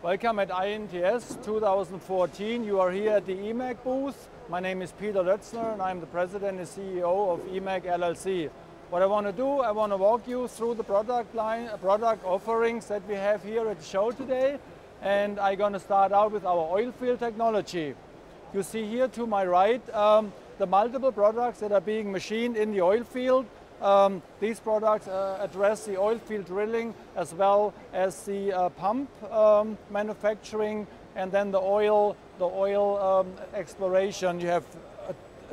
Welcome at IMTS 2014. You are here at the EMAG booth. My name is Peter Loetzner and I'm the President and CEO of EMAG LLC. What I want to do, I want to walk you through the product offerings that we have here at the show today. And I'm going to start out with our oil field technology. You see here to my right the multiple products that are being machined in the oil field. These products address the oil field drilling as well as the pump manufacturing and then the oil exploration. You have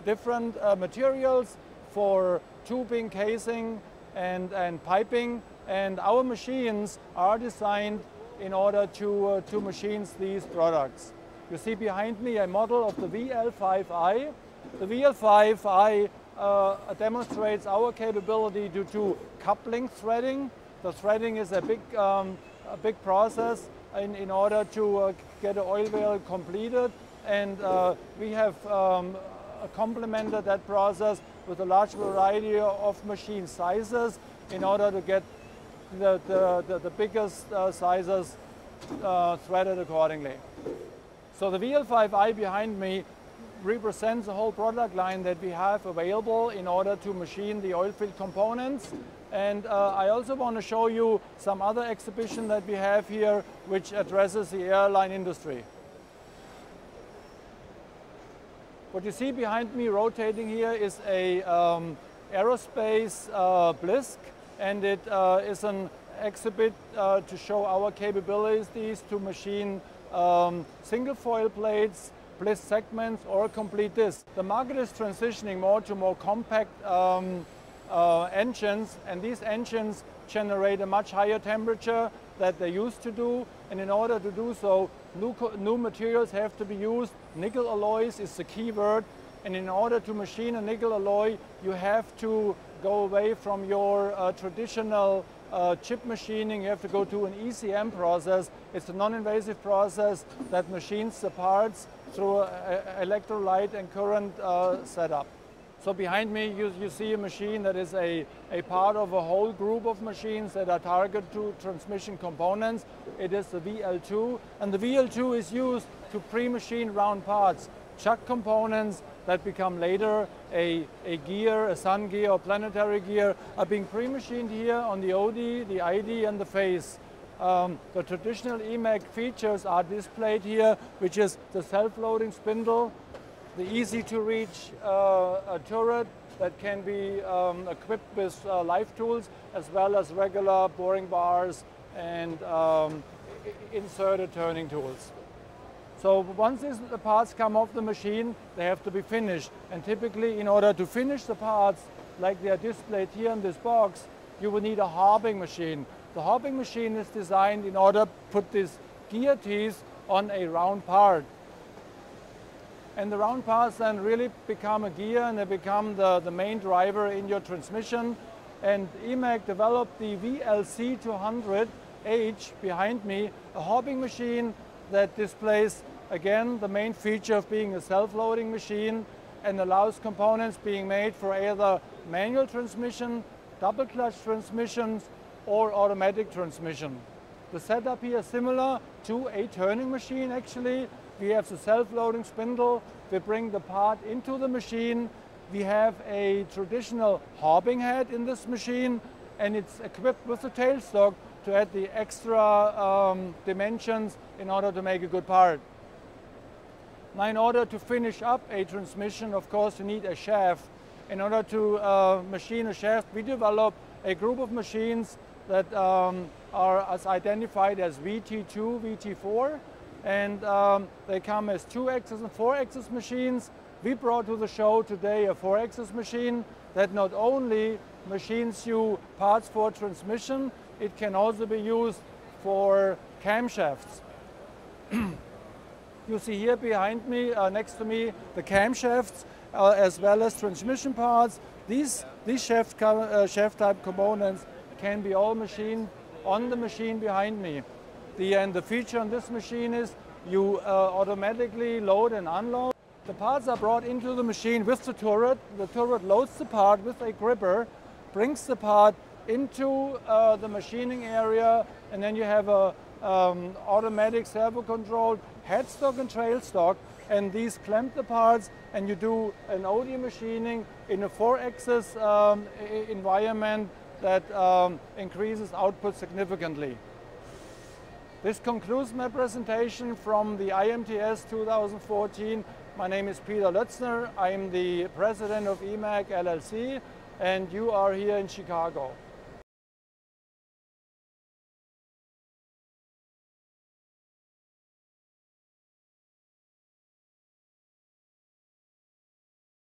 different materials for tubing, casing and piping, and our machines are designed in order to machine these products. You see behind me a model of the VL5i. The VL5i demonstrates our capability due to coupling threading. The threading is a big process in order to get an oil well completed, and we have complemented that process with a large variety of machine sizes in order to get the biggest sizes threaded accordingly. So the VL5i behind me represents the whole product line that we have available in order to machine the oil field components. And I also want to show you some other exhibition that we have here which addresses the airline industry. What you see behind me rotating here is a aerospace blisk, and it is an exhibit to show our capabilities to machine single foil plates, bliss segments or complete discs. The market is transitioning more to more compact engines, and these engines generate a much higher temperature that they used to do, and in order to do so, new materials have to be used. Nickel alloys is the key word, and in order to machine a nickel alloy, you have to go away from your traditional chip machining. You have to go to an ECM process. It's a non-invasive process that machines the parts through electrolyte and current setup. So behind me you see a machine that is a part of a whole group of machines that are targeted to transmission components. It is the VL2, and the VL2 is used to pre-machine round parts, chuck components that become later a gear, a sun gear or planetary gear, are being pre-machined here on the OD, the ID and the face. The traditional EMAG features are displayed here, which is the self-loading spindle, the easy-to-reach turret that can be equipped with live tools, as well as regular boring bars and inserted turning tools. So once the parts come off the machine, they have to be finished. And typically, in order to finish the parts, like they are displayed here in this box, you will need a hobbing machine. The hobbing machine is designed in order to put these gear teeth on a round part. And the round parts then really become a gear, and they become the main driver in your transmission. And EMAG developed the VLC200H behind me, a hobbing machine that displays again the main feature of being a self-loading machine and allows components being made for either manual transmission, double clutch transmissions or automatic transmission. The setup here is similar to a turning machine actually. We have the self-loading spindle, we bring the part into the machine, we have a traditional hobbing head in this machine, and it's equipped with a tailstock to add the extra dimensions in order to make a good part. Now, in order to finish up a transmission, of course, you need a shaft. In order to machine a shaft, we develop a group of machines that are as identified as VT2, VT4, and they come as 2-axis and 4-axis machines. We brought to the show today a 4-axis machine that not only machines you parts for transmission, it can also be used for camshafts. You see here behind me, next to me, the camshafts as well as transmission parts. These shaft type components can be all machined on the machine behind me. The feature on this machine is you automatically load and unload. The parts are brought into the machine with the turret. The turret loads the part with a gripper, brings the part into the machining area, and then you have a automatic servo-controlled headstock and trail stock, and these clamp the parts, and you do an OD machining in a 4-axis environment that increases output significantly. This concludes my presentation from the IMTS 2014. My name is Peter Loetzner. I am the president of EMAG LLC, and you are here in Chicago.